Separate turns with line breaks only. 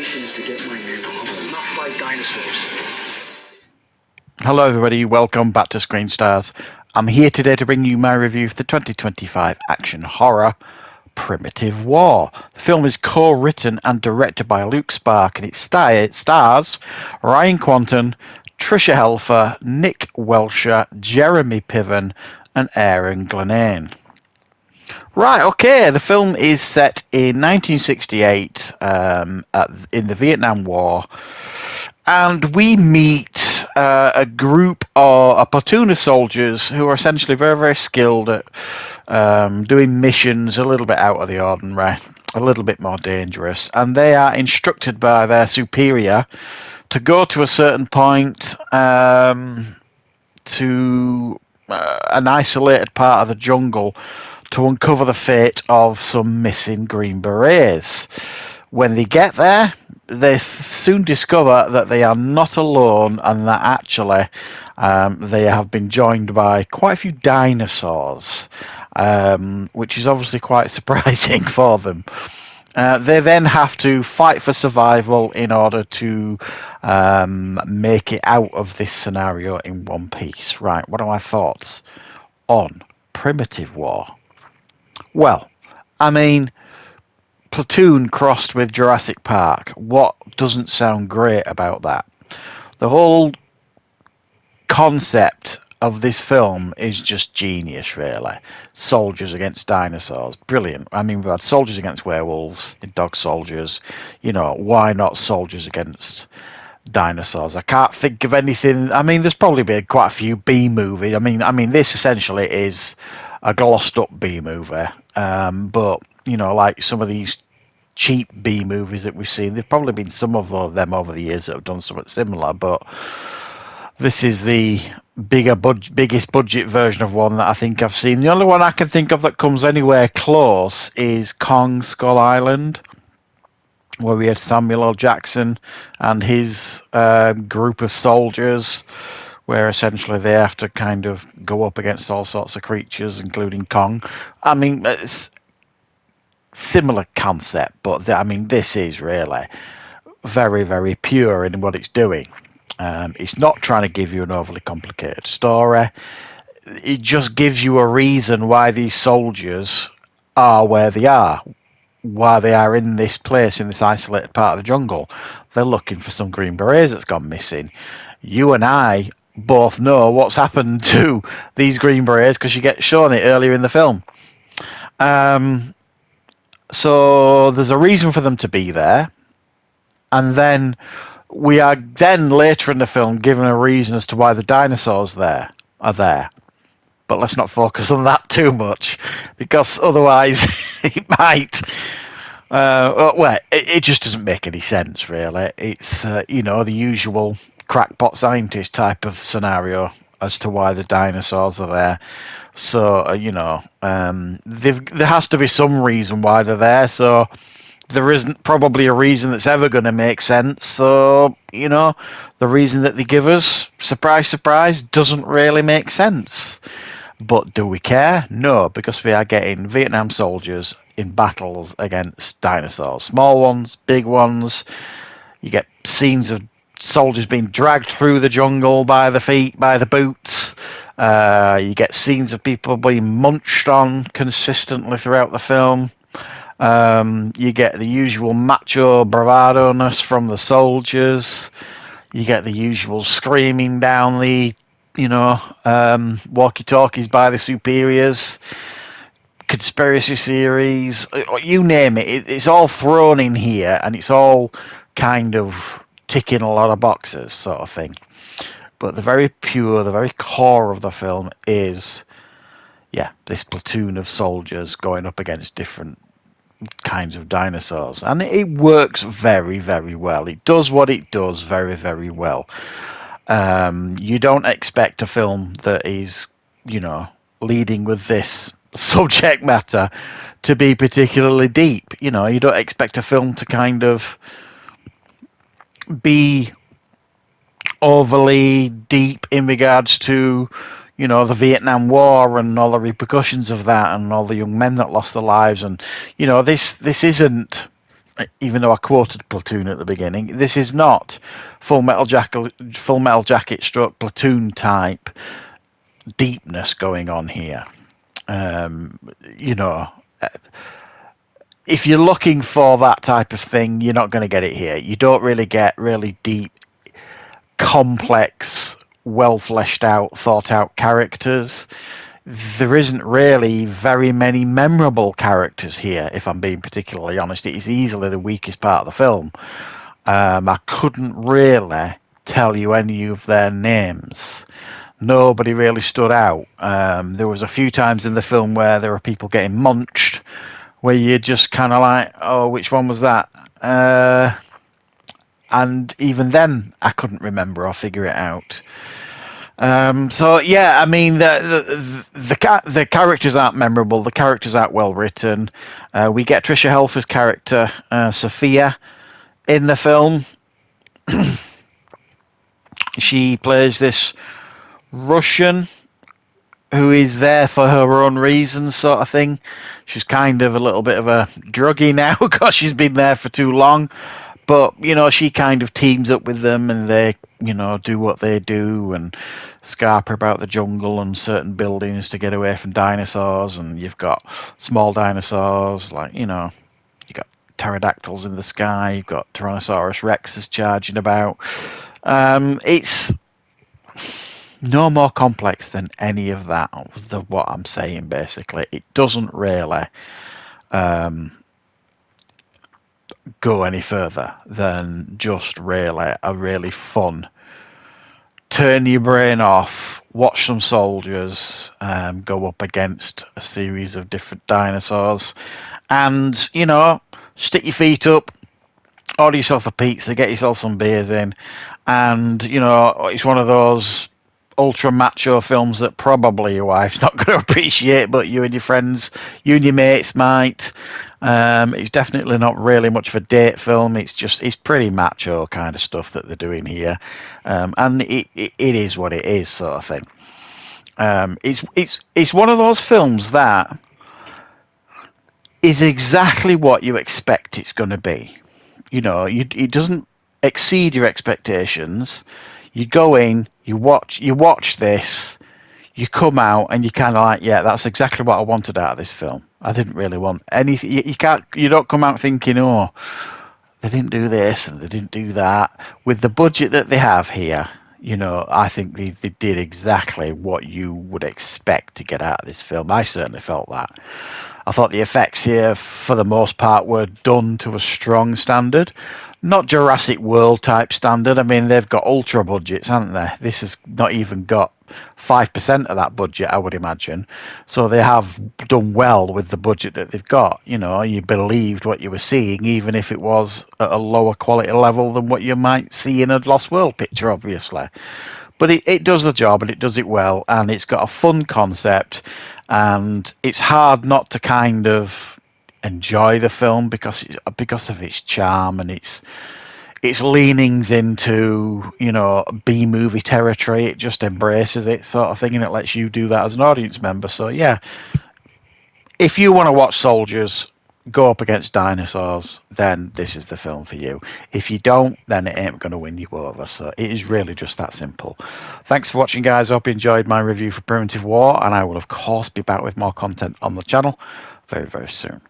missions to get my men home, not fight dinosaurs.
Hello everybody, welcome back to Screenstars. I'm here today to bring you my review of the 2025 action horror Primitive War. The film is co-written and directed by Luke Spark and it stars Ryan Quanten, Tricia Helfer, Nick Welsher, Jeremy Piven and Aaron Glenane. Right, okay, the film is set in 1968 in the Vietnam War, and we meet a platoon of soldiers who are essentially very, very skilled at doing missions a little bit out of the ordinary, a little bit more dangerous, and they are instructed by their superior to go to a certain point to an isolated part of the jungle to uncover the fate of some missing Green Berets. When they get there, they soon discover that they are not alone and that actually they have been joined by quite a few dinosaurs, which is obviously quite surprising for them. They then have to fight for survival in order to make it out of this scenario in one piece. Right, what are my thoughts on Primitive War? Well, I mean, Platoon crossed with Jurassic Park. What doesn't sound great about that? The whole concept of this film is just genius, really. Soldiers against dinosaurs. Brilliant. I mean, we've had soldiers against werewolves, dog soldiers. You know, why not soldiers against dinosaurs? I can't think of anything. I mean, there's probably been quite a few B movies. I mean, this essentially is a glossed up B movie. But, you know, like some of these cheap B movies that we've seen, there've probably been some of them over the years that have done something similar, but this is the biggest budget version of one that I think I've seen. The only one I can think of that comes anywhere close is Kong Skull Island, where we had Samuel L. Jackson and his group of soldiers, where essentially they have to kind of go up against all sorts of creatures, including Kong. I mean, it's similar concept, but this is really very, very pure in what it's doing. It's not trying to give you an overly complicated story. It just gives you a reason why these soldiers are where they are, why they are in this place, in this isolated part of the jungle. They're looking for some Green Berets that's gone missing. You and I both know what's happened to these Green Berets because you get shown it earlier in the film. So there's a reason for them to be there, and then we are later in the film given a reason as to why the dinosaurs are there. But let's not focus on that too much, because otherwise it might. It just doesn't make any sense, really. It's the usual crackpot scientist type of scenario as to why the dinosaurs are there. So there has to be some reason why they're there. So there isn't probably a reason that's ever going to make sense. So the reason that they give us, surprise, surprise, doesn't really make sense. But do we care? No, because we are getting Vietnam soldiers in battles against dinosaurs. Small ones, big ones. You get scenes of soldiers being dragged through the jungle by the feet, by the boots. You get scenes of people being munched on consistently throughout the film. You get the usual macho bravado-ness from the soldiers. You get the usual screaming down the walkie-talkies by the superiors, conspiracy theories, you name it. It's all thrown in here, and it's all kind of ticking a lot of boxes, sort of thing. But the very core of the film is, this platoon of soldiers going up against different kinds of dinosaurs, and it works very, very well. It does what it does very, very well. You don't expect a film that is, leading with this subject matter to be particularly deep. You don't expect a film to kind of be overly deep in regards to, the Vietnam War and all the repercussions of that and all the young men that lost their lives. And, this isn't even though I quoted Platoon at the beginning, this is not Full Metal Jacket stroke Platoon type deepness going on here. You know, if you're looking for that type of thing, you're not going to get it here. You don't really get really deep, complex, well fleshed out, thought out characters. There isn't really very many memorable characters here, if I'm being particularly honest. It is easily the weakest part of the film. I couldn't really tell you any of their names. Nobody really stood out. There was a few times in the film where there were people getting munched, where you're just kind of like, oh, which one was that? And even then, I couldn't remember or figure it out. So yeah, I mean the characters aren't memorable. The characters aren't well written. We get Tricia Helfer's character Sophia in the film. She plays this Russian who is there for her own reasons, sort of thing. She's kind of a little bit of a druggie now because she's been there for too long. But, you know, she kind of teams up with them and they, you know, do what they do and scarper about the jungle and certain buildings to get away from dinosaurs. And you've got small dinosaurs, like, you know, you've got pterodactyls in the sky, you've got Tyrannosaurus Rexes charging about. It's no more complex than any of that, what I'm saying, basically. It doesn't really go any further than just really a really fun, turn your brain off, watch some soldiers go up against a series of different dinosaurs, and, you know, stick your feet up, order yourself a pizza, get yourself some beers in, and, you know, it's one of those ultra macho films that probably your wife's not going to appreciate, but you and your friends, you and your mates might. It's definitely not really much of a date film. It's pretty macho kind of stuff that they're doing here, and it is what it is, sort of thing. It's one of those films that is exactly what you expect it's going to be. You know, it doesn't exceed your expectations. You go in, you watch this, you come out, and you kind of like, yeah, that's exactly what I wanted out of this film. I didn't really want anything. You don't come out thinking, oh, they didn't do this and they didn't do that. With the budget that they have here, you know, I think they did exactly what you would expect to get out of this film. I certainly felt that. I thought the effects here, for the most part, were done to a strong standard. Not Jurassic World type standard. I mean, they've got ultra budgets, haven't they? This has not even got 5% of that budget, I would imagine. So they have done well with the budget that they've got. You know, you believed what you were seeing, even if it was at a lower quality level than what you might see in a Lost World picture, obviously. But it does the job, and it does it well, and it's got a fun concept, and it's hard not to kind of enjoy the film because of its charm and its leanings into, you know, B movie territory. It just embraces it, sort of thing, and it lets you do that as an audience member. So yeah, if you want to watch soldiers go up against dinosaurs, then this is the film for you. If you don't, then it ain't going to win you over. So it is really just that simple. Thanks for watching, guys. I hope you enjoyed my review for Primitive War, and I will of course be back with more content on the channel very, very soon.